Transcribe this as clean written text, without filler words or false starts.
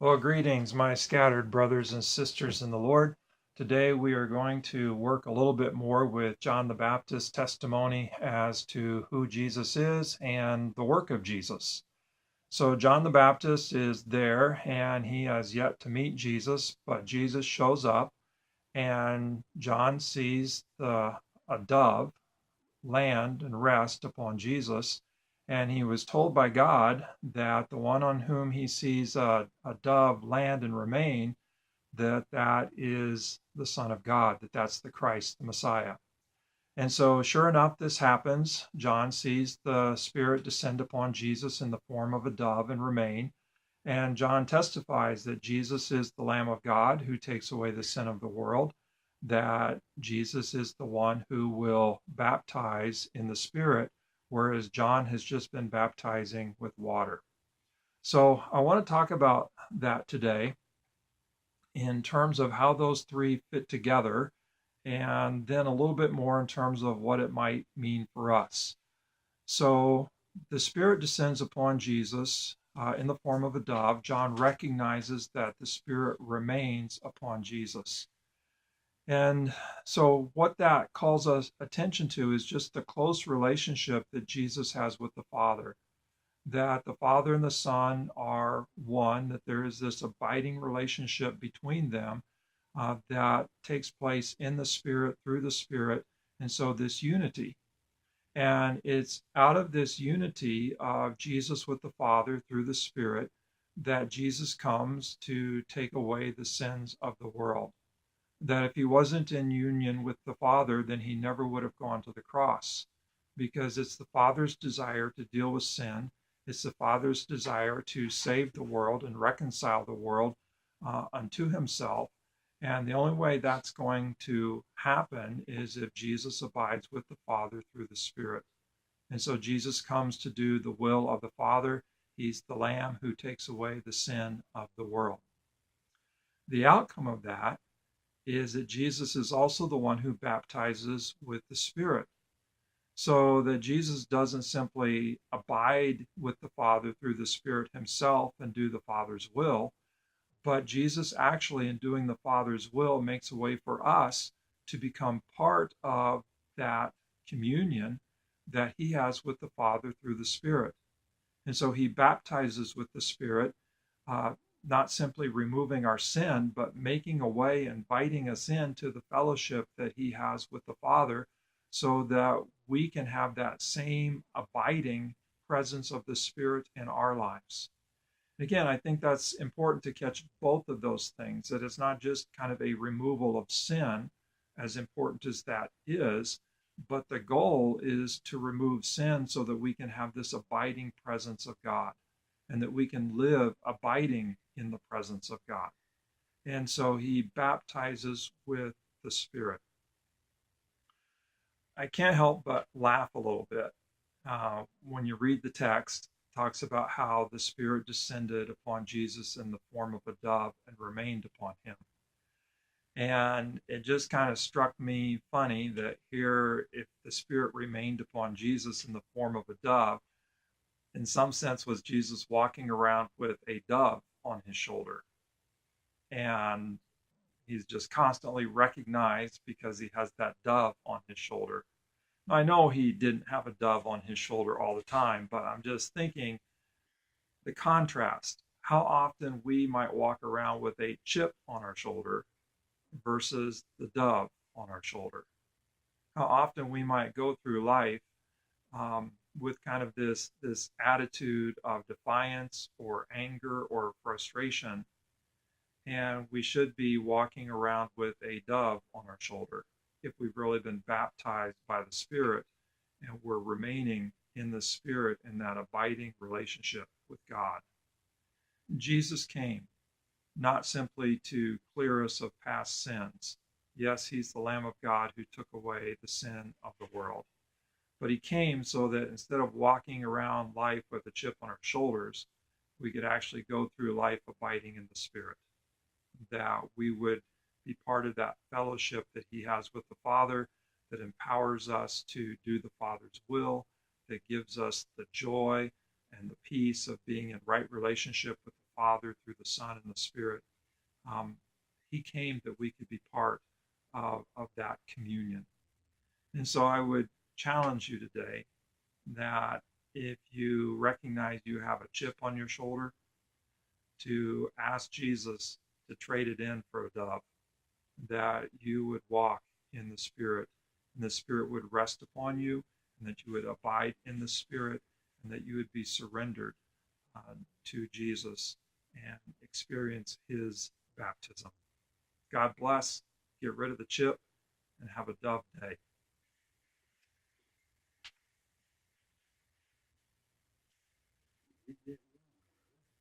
Well, greetings, my scattered brothers and sisters in the Lord. Today we are going to work a little bit more with John the Baptist's testimony as to who Jesus is and the work of Jesus. So, John the Baptist is there and he has yet to meet Jesus, but Jesus shows up and John sees a dove land and rest upon Jesus. And he was told by God that the one on whom he sees a dove land and remain, that is the Son of God, that's the Christ, the Messiah. And so, sure enough, this happens. John sees the Spirit descend upon Jesus in the form of a dove and remain. And John testifies that Jesus is the Lamb of God who takes away the sin of the world, that Jesus is the one who will baptize in the Spirit, whereas John has just been baptizing with water. So I want to talk about that today in terms of how those three fit together, and then a little bit more in terms of what it might mean for us. So the Spirit descends upon Jesus in the form of a dove. John recognizes that the Spirit remains upon Jesus. And so, what that calls us attention to is just the close relationship that Jesus has with the Father, that the Father and the Son are one, that there is this abiding relationship between them that takes place in the Spirit, through the Spirit, and so this unity. And it's out of this unity of Jesus with the Father through the Spirit that Jesus comes to take away the sins of the world. That if he wasn't in union with the Father, then he never would have gone to the cross, because it's the Father's desire to deal with sin. It's the Father's desire to save the world and reconcile the world unto himself. And the only way that's going to happen is if Jesus abides with the Father through the Spirit. And so Jesus comes to do the will of the Father. He's the Lamb who takes away the sin of the world. The outcome of that is that Jesus is also the one who baptizes with the Spirit. So that Jesus doesn't simply abide with the Father through the Spirit himself and do the Father's will, but Jesus actually, in doing the Father's will, makes a way for us to become part of that communion that he has with the Father through the Spirit. And so he baptizes with the Spirit, not simply removing our sin, but making a way, inviting us into the fellowship that he has with the Father, so that we can have that same abiding presence of the Spirit in our lives. Again, I think that's important to catch both of those things, that it's not just kind of a removal of sin, as important as that is, but the goal is to remove sin so that we can have this abiding presence of God and that we can live abiding in the presence of God. And so he baptizes with the Spirit. I can't help but laugh a little bit when you read the text. It talks about how the Spirit descended upon Jesus in the form of a dove and remained upon him. And it just kind of struck me funny that here, if the Spirit remained upon Jesus in the form of a dove, in some sense, was Jesus walking around with a dove on his shoulder. And he's just constantly recognized because he has that dove on his shoulder. I know he didn't have a dove on his shoulder all the time, but I'm just thinking the contrast, how often we might walk around with a chip on our shoulder versus the dove on our shoulder. How often we might go through life with kind of this attitude of defiance or anger or frustration, and we should be walking around with a dove on our shoulder if we've really been baptized by the Spirit and we're remaining in the Spirit in that abiding relationship with God. Jesus came not simply to clear us of past sins. Yes, he's the Lamb of God who took away the sin of the world. But he came so that instead of walking around life with a chip on our shoulders, we could actually go through life abiding in the Spirit, that we would be part of that fellowship that he has with the Father, that empowers us to do the Father's will, that gives us the joy and the peace of being in right relationship with the Father, through the Son, and the Spirit. Um, he came that we could be part of that communion. And so I would challenge you today that if you recognize you have a chip on your shoulder, to ask Jesus to trade it in for a dove, that you would walk in the Spirit, and the Spirit would rest upon you, and that you would abide in the Spirit, and that you would be surrendered to Jesus and experience his baptism. God bless. Get rid of the chip and have a dove day.